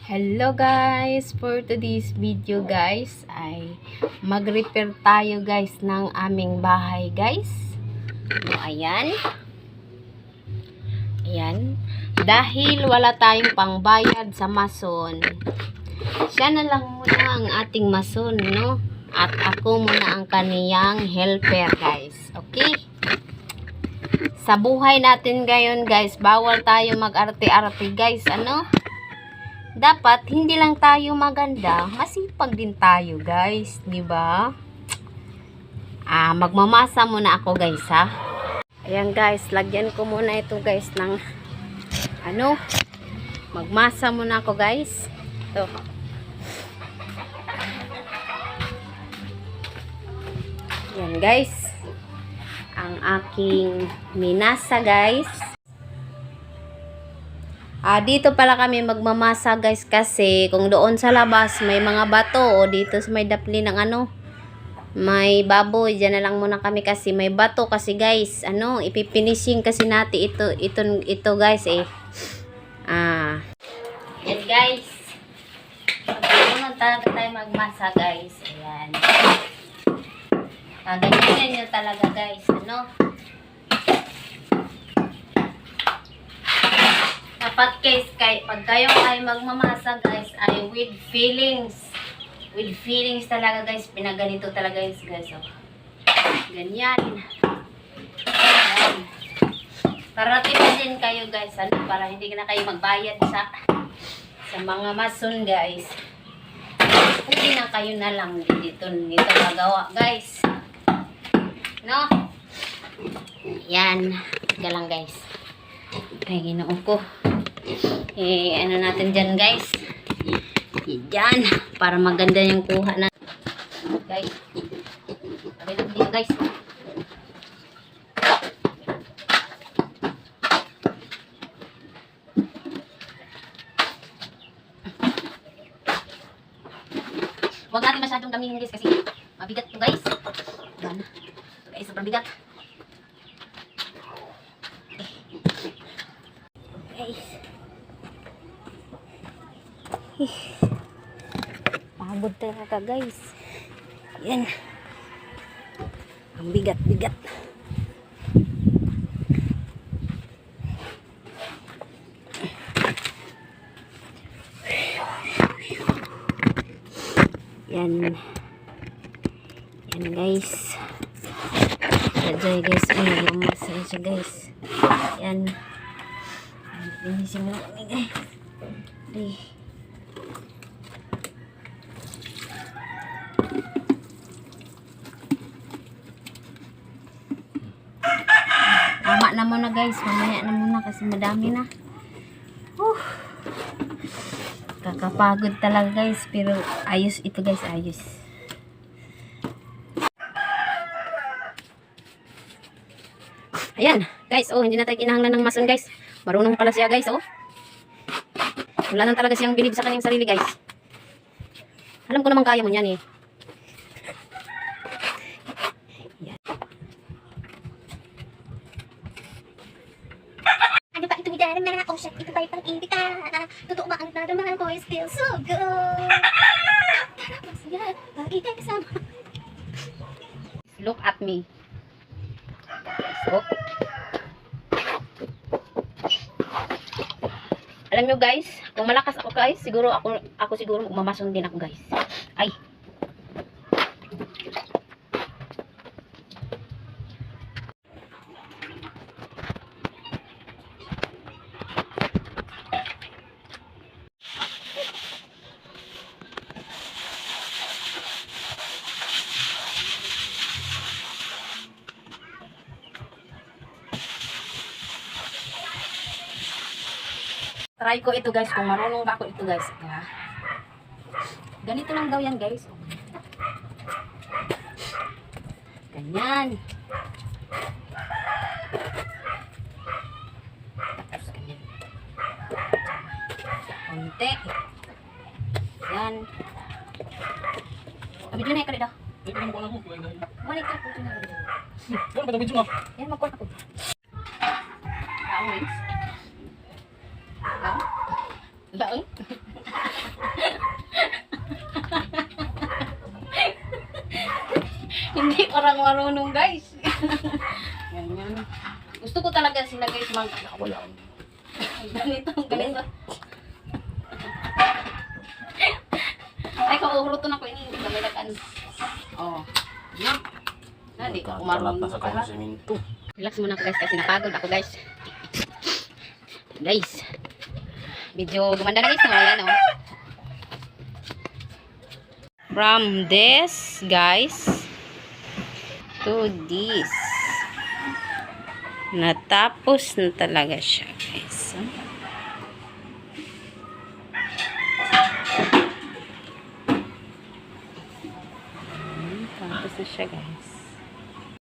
Hello guys! For today's video guys ay mag-repair tayo guys ng aming bahay guys. So, ayan. Ayan. Dahil wala tayong pangbayad sa mason, siya na lang muna ang ating mason, no? At ako muna ang kaniyang helper guys. Okay? Sa buhay natin ngayon guys, bawal tayo mag-arte-arte guys. Ano? Dapat hindi lang tayo maganda, masipag din tayo, guys, 'di ba? Magmamasa muna ako, guys, ha. Ayan, guys, lagyan ko muna ito, guys, ng magmasa muna ako, guys. Ito. Ayan, guys. Ang aking minasa, guys. Dito pala kami magmamasa guys kasi kung doon sa labas may mga bato o dito sa may dapli ng may baboy, dyan na lang muna kami kasi may bato kasi guys, ipifinishing kasi natin ito guys yan guys. Pagkakunan talaga tayo magmasa guys. Ayan. Ganyan nyo talaga guys, dapat guys, pag kayo ay magmamasa guys, ay with feelings. With feelings talaga guys, pinaganito talaga guys. Oh. Ganyan. Ayan. Para tipid din kayo guys, para hindi na kayo magbayad sa mga mason guys. Pwede na kayo na lang dito magawa guys. No? Yan. Teka lang guys. Ay, ginoo ko. Ano natin dyan guys, dyan para maganda yung kuha na guys. Sabi natin dito guys, huwag natin masyadong damihin guys kasi mabigat to guys. Yan guys, sobrang bigat guys. Pagod talaga guys. Yan. Ang bigat-bigat. Yan. Yan guys. Sajay guys. Mamasa siya guys. Yan. Finisin mo kami guys. Tama na muna guys, mamaya na muna kasi madami na. Kakapagod talaga guys, pero ayos ito guys, ayos. Ayan guys, hindi na tayo kinahanglan ng mason guys. Marunong pala siya guys, wala nang talaga siyang bilib sa kanyang sarili guys. Alam ko naman kaya mo yan Yan. Ano ba ito hidarang na ako siya? Ito ba'y pang-ibig ka? Totoo ba ang naramdaman ko is still so good? Tara masaya, lagi tayo kasama. Look at me. So, alam nyo guys, kung malakas ako guys, siguro ako siguro magmamason din ako guys. Ay. Try ko ito guys, kung marunong ba ako ito guys. Ganito lang daw yan guys. Ganyan. Tapos ganyan. Konti. Yan. Abid yun na ikaw dito. Balik ka po. Yan, magkuha ako. Wait. Laang? Hindi parang marunong guys. Ganyan. Gusto ko talaga sila guys mag Wala. ganito, ganito. Ay, kauruto na ko ini. Damilagan. Oh. Yan. Hindi ko Kalat na marunong sa pala. konsiminto. Relax muna ako guys kasi napagod ako guys. Guys. Medyo gumanda na guys. No? Ayan o. From this guys to this. Natapos na talaga siya guys. Tapos na siya guys.